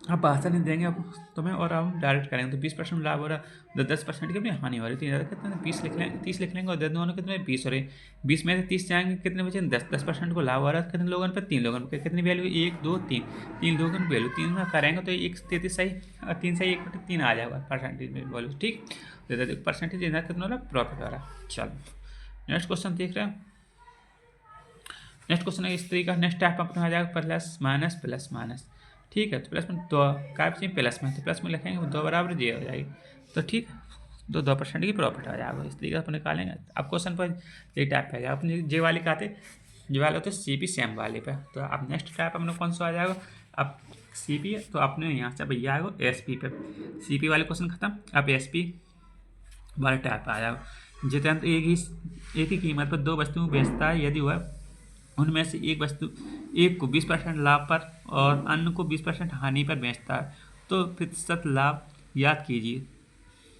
अब भाषा नहीं देंगे अब तुम्हें, और हम डायरेक्ट करेंगे। तो 20% लाभ हो रहा है, 10% की अपनी हानि हो रही है। तो यहाँ कितने? 20 लिख लेंगे, 30 लिख लेंगे, और दोनों कितने? 20 हो रही। 20 में से 30 जाएंगे, कितने बचे? 10% को लाभ हो रहा है कितने लोगों पे? 3 लोगों पे। कितनी वैल्यू? 1 2 3, 3 लोगों की वैल्यू 3 में करेंगे तो 133 सही, और 3 सही 1/3 आ जाएगा परसेंटेज में वैल्यू। ठीक, तो परसेंटेज इधर कितना हो रहा है? प्रॉफिट हो रहा है। चलो नेक्स्ट क्वेश्चन देख रहे हैं। नेक्स्ट क्वेश्चन है इस तरीके का। नेक्स्ट टाइप अपना आ जाएगा प्लस माइनस प्लस माइनस। ठीक है, तो प्लस में 2 का प्लस में, तो प्लस में लिखेंगे 2 बराबर जे हो जाएगी। तो ठीक, 2% की प्रॉफिट आ जाएगा। इस तरीके से अपन निकालेंगे। अब क्वेश्चन पर ये टाइप पे आ जाएगा। अपने जे वाले का जे वाले होते CP सेम वाले पे। तो अब नेक्स्ट टाइप अपने कौन सा आ जाएगा? अब CP तो अपने यहाँ से भैया आएगा SP पे। CP वाले क्वेश्चन खत्म, अब SP वाले टाइप आ जाएगा। जितेंद्र एक ही कीमत पर 2 वस्तुएं बेचता है, यदि वह उनमें से एक को 20% लाभ पर और अन्य को 20% हानि पर बेचता है, तो प्रतिशत लाभ याद कीजिए।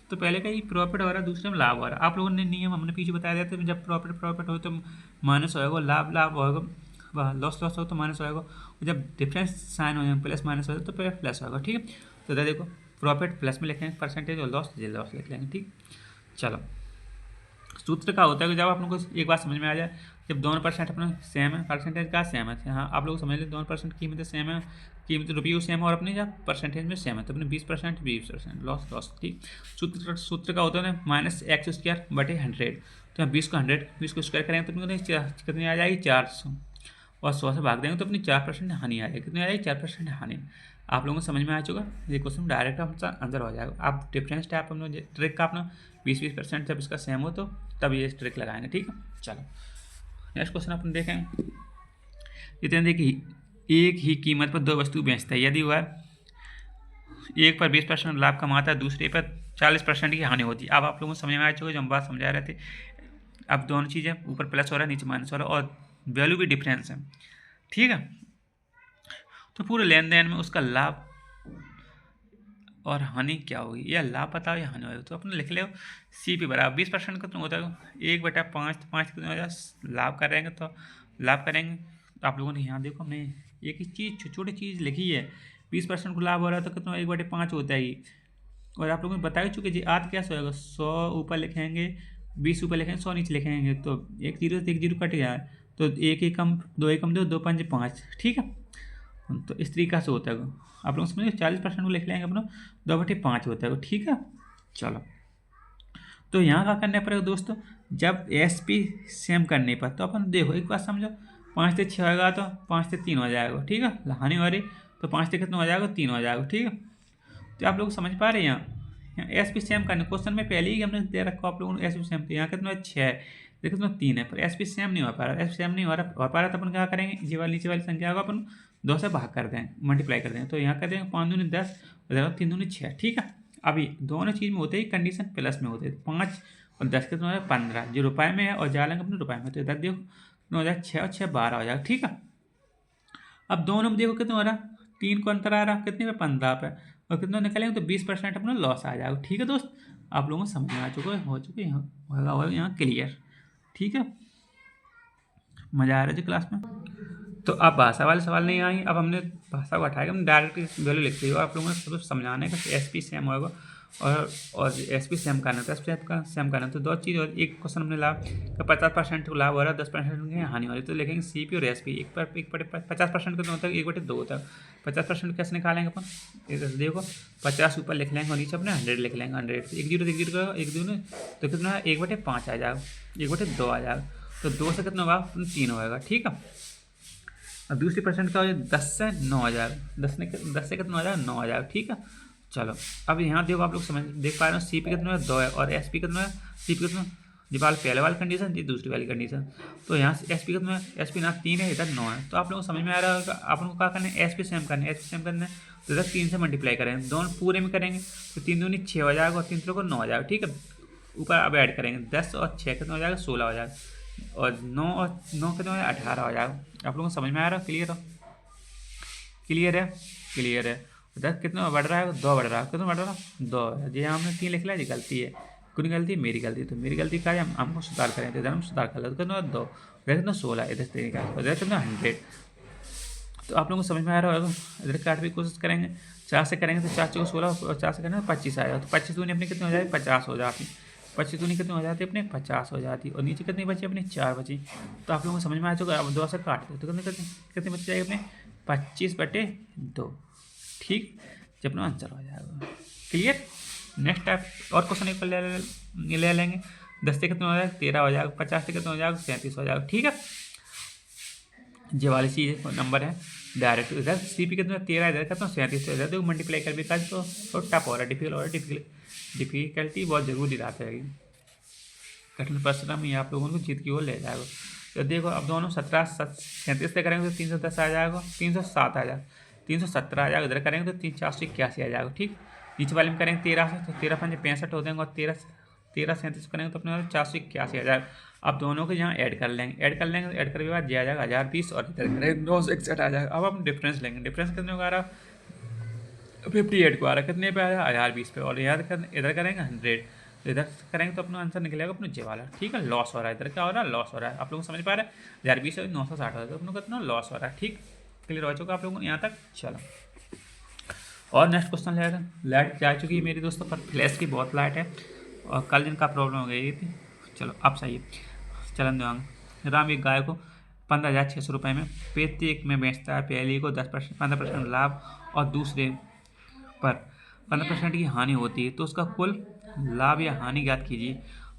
तो पहले का ही प्रॉफिट हो रहा है, दूसरे में लाभ हो रहा है। आप लोगों ने नियम हमने पीछे बताया था, जब प्रॉफिट हो तो माइनस होएगा, लाभ होगा, लॉस हो तो माइनस होएगा, और जब डिफरेंस साइन हो जाए प्लस माइनस होगा तो प्लस होगा। ठीक है, तो इधर देखो प्रॉफिट प्लस में लिखेंगे परसेंटेज, और लॉस लिख लेंगे। ठीक, चलो सूत्र का होता है कि जब आप लोगों को एक बात समझ में आ जाए, जब दोनों परसेंट अपना सेम है, परसेंटेज का सेम है, हाँ आप लोग समझ लें दोनों परसेंट कीमतें सेम है, कीमत रुपये सेम है, और अपने जब परसेंटेज में सेम है, तो अपने 20% लॉस। ठीक, सूत्र का होता है -x² बटे 100। तो 20 को स्क्वायर करेंगे तो अपने कितनी आ जाएगी? 400, और 100 से भाग देंगे तो अपनी 4% हानि आ जाएगी। कितनी आ जाएगी? 4% हानि। आप लोगों को समझ में आ चुका, ये क्वेश्चन डायरेक्ट आंसर हो जाएगा। आप डिफरेंस टाइप हम लोग ट्रिक का अपना 20% जब इसका सेम हो तो तब ये ट्रिक लगाएंगे। ठीक है, चलो नेक्स्ट क्वेश्चन अपन देखेंगे। जितेंद्र देखिए एक ही कीमत पर 2 वस्तु बेचता है, यदि वह एक पर 20% लाभ कमाता है, दूसरे पर 40% की हानि होती है। अब आप लोगों को समझ में आ चुका जो हम बात समझा रहे थे। अब दोनों चीज़ें ऊपर प्लस हो रहा है, नीचे माइनस हो रहा है, और वैल्यू भी डिफरेंस है। ठीक है, तो पूरे लेन देन में उसका लाभ और हानि क्या होगी, या लाभ बताओ या हानि होगी। तो अपने लिख लो CP बराबर 20% कितना होता है? 1/5, तो 5 कितना हो जाए? लाभ करेंगे तो लाभ करेंगे। तो आप लोगों ने यहाँ देखो हमने एक ही चीज़ छोटी चीज़ लिखी है, 20% को लाभ हो रहा है तो कितना 1/5 होता है। और आप लोगों ने बता ही चुके जी आज कैसे होगा? 100 ऊपर लिखेंगे, 20 ऊपर लिखेंगे, 100 नीचे लिखेंगे, तो एक जीरो से एक जीरो कट गया, तो एक कम 2 5 5। ठीक है, तो इस तरीका से होता है। आप लोग समझिए 40% को लिख लेंगे अपना 2/5 होता है। ठीक है, चलो तो यहाँ क्या करना पड़ेगा दोस्तों? जब SP सेम करने पर तो अपन देखो एक बात समझो, 5 से 6 होगा तो 5 से 3 हो जाएगा। ठीक है, हानि हो रही तो 5 से कितना हो जाएगा? 3 हो जाएगा। ठीक है, तो आप लोग समझ पा रहे हैं यहाँ SP सेम करने क्वेश्चन में पहले ही हमने दे रखा आप लोगों ने SP सेम, तो यहाँ कितना है? 6 है, देखो तो 3 है, पर SP सेम नहीं हो पा रहा। SP सेम नहीं हो रहा तो अपन क्या करेंगे? ये वाली नीचे वाली संख्या को अपन 2 से भाग कर दें, मल्टीप्लाई कर दें, तो यहाँ कर देंगे 5 दूनी 10 और 3 दूनी 6। ठीक है, अभी दोनों चीज़ में होते ही कंडीशन प्लस में होते हैं, 5 और 10 कितना हो जाए? 15, जो रुपए में है, और जालेंगे अपने रुपए में, तो इधर देखो कितना हो जाए? 6 और 6 12 हो जाएगा। ठीक है, अब दोनों में देखो कितना हो रहा? 3 को अंतर आ रहा कितने पे? 15 पे, और कितना निकालेंगे तो 20% अपना लॉस आ जाएगा। ठीक है दोस्त, आप लोगों को समझ में आ चुका है, हो चुके होगा यहाँ क्लियर। ठीक है, मज़ा आ रहा है जी क्लास में। तो अब भाषा वाले सवाल नहीं आएंगे, अब हमने भाषा को हटाया, हम डायरेक्ट वैल्यू लिखते हो। आप लोगों को सब समझाने का एस पी सेम होगा और एस पी सेम करना था, एस पी का सेम करना। तो दो चीज़, और एक क्वेश्चन हमने लाभ का 50% को लाभ हो रहा है, 10% की हानि हो रही है, तो लिखेंगे सी पी और एस पी। 50% का होता है, 1/2 होता है। 50% कैसे निकालेंगे अपन, देखो 50 ऊपर लिख लेंगे और नीचे अपने 100 लिख लेंगे। 100 एक जीरो का एक दूने तो कितना है, 1/5 आ जाएगा, 1/2 आ जाएगा। तो 2 से कितना होगा, 3 होगा। ठीक है, और दूसरी परसेंट का हो जाए 10 से 9 आ जाएगा, 10 से कितना हो जाएगा, 9 आ जाएगा। ठीक है, चलो अब यहाँ देखो, आप लोग समझ देख पा रहे हो, सी पी कितना है 2 है और एस पी कितना है, सी पी कितना, ये वाला पहले वाली कंडीशन, ये दूसरी वाली कंडीशन। तो यहाँ से एस पी कितना है, एस पी ना 3 है, इधर 9 है। तो आप लोगों को समझ में आ रहा होगा, आप लोगों को क्या करना है, एस पी सेम करना है, एस पी सेम करना है। तो इधर 3 से मल्टीप्लाई करेंगे, दोनों पूरे में करेंगे तो 3 दूनी 6 हो जाएगा और 3 को 9 हो जाएगा। ठीक है, ऊपर अब ऐड करेंगे, 10 और 6 कितना हो जाएगा, 16 हो जाएगा, और 9 और 9 कितना हो जाएगा, 18 हो जाएगा। आप लोगों को समझ में आ रहा है, क्लियर हो, क्लियर है, क्लियर है। उधर कितना बढ़ रहा है, 2 बढ़ रहा है, कितना बढ़ रहा है, 2 है। जी हमने 3 लिख लिया जी, गलती है, कौन गलती, मेरी गलती। तो मेरी गलती का है, हमको सुधार करें, तो इधर हम सुधार कर लेते, कितना 2, इधर कितना 16, इधर 3 का, इधर कितना 100। तो आप लोगों को समझ में आ रहा होगा, इधर काटने की कोशिश करेंगे, 4 से करेंगे तो 4 को 16 और 4 से करेंगे तो 25 आएगा। तो 25 दूनी अपनी कितनी हो जाती, 50 हो जाती, 25 दूनी कितनी हो जाती अपने 50 हो जाती, और नीचे कितनी बची अपनी 4 बची। तो आप लोगों को समझ में आ चुका, अब 2 से काट दो तो कितनी बच जाएगी अपने 25/2। ठीक, जब अपना आंसर हो जाएगा, क्लियर। नेक्स्ट टाइप और क्वेश्चन एक ले लेंगे। 10 से कितना हो जाएगा, 13 हो जाएगा, 50 से कितना हो जाएगा, 37 हो जाएगा। ठीक है, ये वाली चीज़ नंबर है डायरेक्ट, इधर सी पी कितना 13, इधर कितना 37, इधर देखो मल्टीप्लाई कर भी काज तो टफ हो रहा है, डिफिकल्ट हो रहा है, डिफिकल्टी बहुत जरूरी रहता है, कठिन परिश्रम ही आप लोगों को जीत की ओर ले जाएगा। तो देखो अब दोनों 17 37 से करेंगे तो 310 आ जाएगा, 307 आ जाएगा, 317 आ जाएगा, इधर करेंगे तो 481 आ जाएगा। ठीक, नीचे वाले में करेंगे 13 से तो 13 5 65 हो जाएंगे, और 13 37 करेंगे तो अपने 481 आ जाएगा। अब दोनों को यहाँ ऐड कर लेंगे, ऐड करने के बाद आ जाएगा 1020 और इधर करेंगे 961 आ जाएगा। अब हम डिफरेंस लेंगे, डिफरेंस कितने को आ रहा, 58 को आ रहा है, कितने पे आ रहा है 1020 पे, और इधर करेंगे 100, तो इधर करेंगे तो अपना आंसर निकलेगा अपना जे वाला। ठीक है, लॉस हो रहा है, इधर क्या हो रहा है, लॉस हो रहा है। आप लोग समझ पा रहे हैं, 1020 और 960 हो रहा है, तो अपना कितना लॉस हो रहा है। ठीक, क्लियर हो चुका आप लोगों को यहाँ तक। चलो और नेक्स्ट क्वेश्चन ले रहे हैं। लाइट जा चुकी है मेरी दोस्तों, पर फ्लैश की बहुत लाइट है और कल दिन का प्रॉब्लम हो गई थी। चलो अब सही है, चलन देवांग। राम एक गाय को 15,600 रुपये में प्रत्येक में बेचता है। पहली को 15% लाभ और दूसरे पर 15% की हानि होती है, तो उसका कुल लाभ या हानि ज्ञात कीजिए।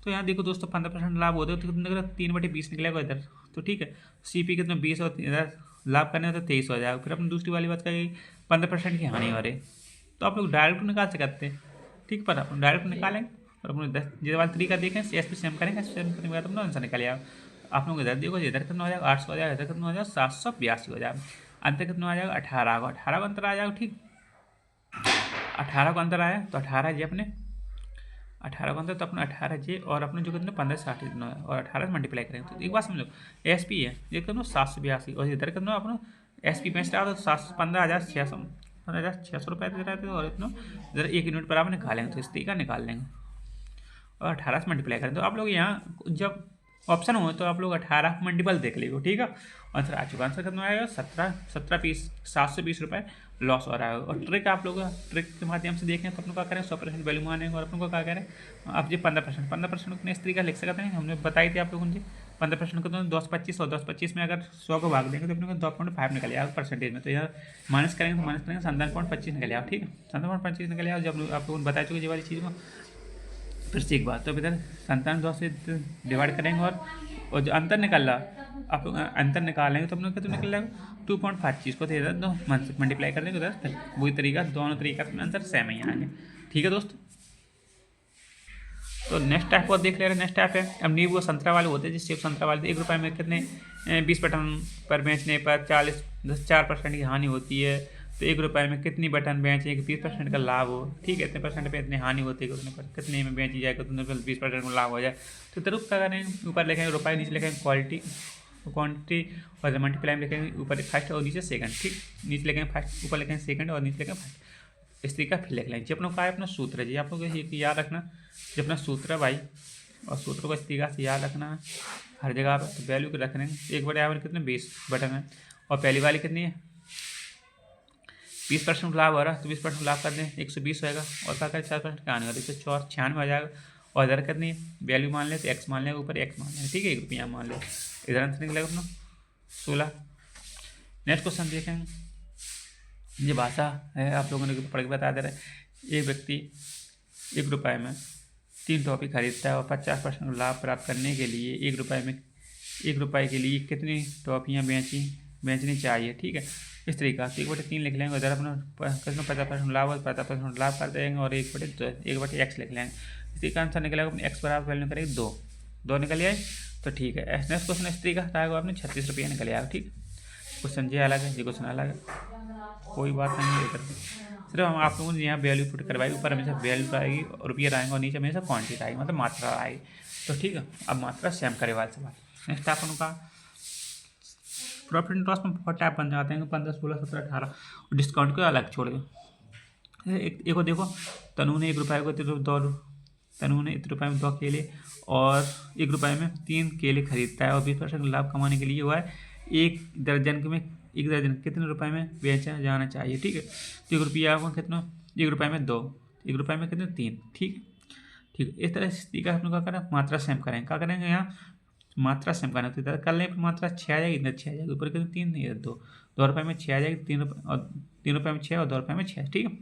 तो यहाँ देखो दोस्तों, 15% लाभ होता है तो कितना 3/20 निकलेगा इधर। तो ठीक है, सी पी कितना 20 और इधर लाभ करने तो 23 हो जाएगा। फिर अपनी दूसरी वाली बात करेगी 15% की हानि हो रही, तो आप लोग डायरेक्ट निकाल सकते हैं। ठीक, पर अपन डायरेक्ट निकालेंगे और अपने 10 ये वाला तरीका देखें, एस पी सेम करेंगे, सेम करने के बाद अपना आंसर निकल आएगा। आप लोग इधर देखो, इधर कितना हो जाएगा 800 हो जाएगा, इधर कितना हो जाएगा 782 हो जाएगा। अंतर कितना आ जाएगा 18 का, 18 का अंतर आ जाएगा। ठीक, 18 का अंतर आया तो 18 जी अपने 18 का अंतर, तो अपना 18 जी और अपने जो कितने 1560 और 18 से मल्टीप्लाई करेंगे। तो एक बात समझो, एस पी है ये कितना 782 और इधर कितना अपना एस पी बेच रहा था 15,600 रुपये दे रहे थे, और इतना इधर 1 यूनिट पर आप निकालेंगे तो इस तरीका निकाल लेंगे और 18 से मल्टीप्लाई करें। तो आप लोग यहाँ जब ऑप्शन हो तो आप लोग 18 मल्टीपल देख लीजिए। ठीक है, आंसर आ चुका। आंसर कितना आएगा 720 रुपये लॉस हो रहा है। और ट्रिक आप लोग ट्रिक के माध्यम से देखें तो अपन क्या करें 100% वैल्यू मानेंगे, और अपन को क्या करें आप जी 15% को इस तरीका लिख सकते हैं। हमने बताई थी आप लोगों ने 15% को तो 10-25 और 10-25 में अगर 100 को भाग देंगे तो अपने को 2.5 निकल आएगा परसेंटेज में। तो यहाँ माइनस करेंगे तो माइनस करेंगे 57.25 निकल आएगा। ठीक है, 57.25 निकल आएगा। जब आप लोगों ने बता चुके ये वाली चीज़ को, फिर से एक बात, तो इधर 57 से डिवाइड करेंगे और जो अंतर निकल रहा आप लोग अंतर निकालेंगे तो अपने को कितना निकल जाएगा 2.25 को इधर 2 मल्टीप्लाई कर देंगे उधर वही तरीका, दोनों तरीका में आंसर सेम ही आएंगे। ठीक है दोस्तों, तो नेक्स्ट टाइप को देख ले रहे हैं। नेक्स्ट टाइप है, अब नींबू संतरा वाले होते हैं, जिस सेब संतरा वाले 1 रुपये में कितने 20 बटन पर बेचने पर 4% की हानि होती है। तो 1 रुपये में कितनी बटन बेचें कि 20% का लाभ हो। ठीक है, इतने परसेंट पे इतनी हानि होती है कि उतने पर कितने में बेची जाए कि उतने पर 20% में लाभ हो जाए। तो तरफ क्या करें, ऊपर लिखेंगे रुपये, नीचे लिखेंगे क्वांटिटी और मल्टीप्लाई में लिखेंगे ऊपर फर्स्ट और नीचे सेकंड। ठीक, नीचे लिखेंगे फर्स्ट, ऊपर लिखेंगे सेकंड और नीचे लिखेंगे फर्स्ट। इस तरीका फिर लिख लें। जी अपनों का है अपना सूत्र है जी, आप लोग ये याद रखना जो अपना सूत्र है भाई, और सूत्र को इस तरीका से याद रखना है हर जगह पर। तो वैल्यू को रख देंगे 1/8 कितने 20 बटन है, और पहली वाली कितनी है 20% लाभ हो रहा है, तो 20% लाभ कर दें 120 होएगा, और क्या करें 4% का आने वाला, तो 96 हो जाएगा। और इधर कितनी वैल्यू मान ले तो x मान लें, ऊपर x मान लें, ठीक है 1 रुपया मान लें, इधर आंसर निकलेगा अपना 16। नेक्स्ट क्वेश्चन देखेंगे। ये भाषा है आप लोगों ने पढ़ के बता दे रहे हैं। एक व्यक्ति 1 रुपये में 3 टॉफी खरीदता है और 50% लाभ प्राप्त करने के लिए 1 रुपये के लिए कितनी टॉफियाँ बेचनी चाहिए, ठीक है। इस तरीका से 1/3 लिख लेंगे, उधर अपना 50% लाभ और 50% लाभ कर देंगे, और 1/x लिख लेंगे। इस तरीका आंसर निकलेगा अपने x बराबर वैल्यू करेंगे 2 निकल आए, तो ठीक है। नेक्स्ट क्वेश्चन इस तरीका से आएगा, आपने 36 रुपये निकल आएगा, ठीक। क्वेश्चन ये अलग है, ये क्वेश्चन अलग है, कोई बात नहीं है। सिर्फ हम आप लोगों ने यहाँ वैल्यू पुट करवाई, ऊपर हमेशा वैल्यू आएगी और रुपये आएंगे, और नीचे हमेशा क्वांटिटी आएगी, मतलब मात्रा आएगी, तो ठीक है। अब मात्रा सेम करे वाले सवाल। नेक्स्ट आप उनका प्रॉफिट एंड लॉस में बहुत टाइप बन जाते हैं, 15, 16, 17, 18, और डिस्काउंट को अलग छोड़ के। एक को देखो, तनु ने 1 रुपये को तनु ने 1 रुपये में 2 केले और 1 रुपये में 3 केले खरीदता है, और 20% लाभ कमाने के लिए हुआ है 1 दर्जन कितने रुपए में बेचा जाना चाहिए, ठीक है। तो 1 रुपया आपको कितना 1 रुपये में 2, 1 रुपये में कितने 3, ठीक ठीक। इस तरह से तरीका हम लोग क्या करें, मात्रा सेम करेंगे। क्या करेंगे यहाँ मात्रा सेम करना, तो इधर कर लें मात्रा 6 आ जाएगी, इधर 6 आ जाएगी, ऊपर कितने 3 नहीं है 2 रुपये में 6 आ जाएगी, 3 रुपये और 3 रुपये में 6 और 2 रुपये में 6, ठीक है।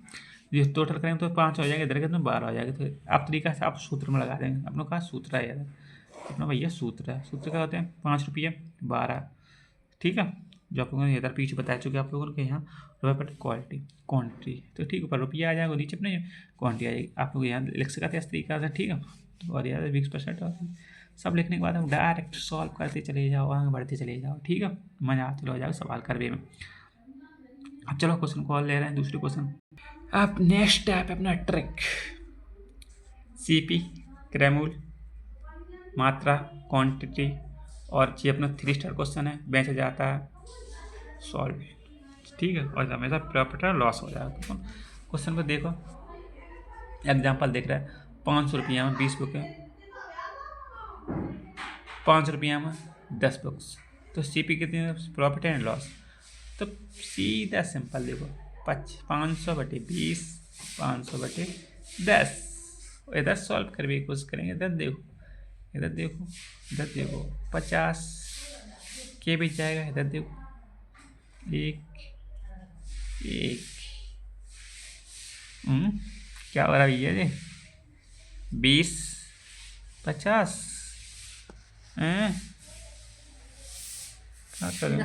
ये टोटल करेंगे तो 5 हो जाएगा, इधर कितने 12 हो जाएगा। तो आप तरीका से आप सूत्र में लगा देंगे। अपनों का सूत्र है यार, अपना भैया सूत्र है। सूत्र क्या होते हैं 5 रुपये 12, ठीक है। जो आप लोगों ने इधर पीछे बता चुके आप लोगों के यहाँ रुपये पर क्वांटिटी, तो ठीक ऊपर रुपया आ जाएगा, नीचे अपने क्वांटिटी आ जाएगी। आप लोग यहाँ लिख सकते हैं इस तरीका से, ठीक है। और यार 20% और सब लिखने के बाद हम डायरेक्ट सॉल्व करते चले जाओ, आगे बढ़ते चले जाओ, ठीक है। मजा आते हो जाएगा सवाल करने में। अब चलो क्वेश्चन को और ले रहे हैं, दूसरे क्वेश्चन। अब नेक्स्ट स्टेप है अपना ट्रिक। सीपी क्रैमूल मात्रा क्वांटिटी, और ये अपना 3 स्टार क्वेश्चन है, बेचा जाता है सॉल्व, ठीक है। और हमेशा प्रॉफिट और लॉस हो जाएगा। क्वेश्चन पर देखो, एग्जाम्पल देख रहा है 500 रुपया में 20 बुक है, 5 रुपया में 10 बुक्स, तो सीपी कितनी है प्रॉफिट एंड लॉस। तो सीधा सिंपल देखो 500/20 500/10, इधर सॉल्व करने की कोशिश करेंगे। इधर देखो 50 के भी जाएगा, इधर देखो 1 क्या हो रहा है ये 20 50 क्या करें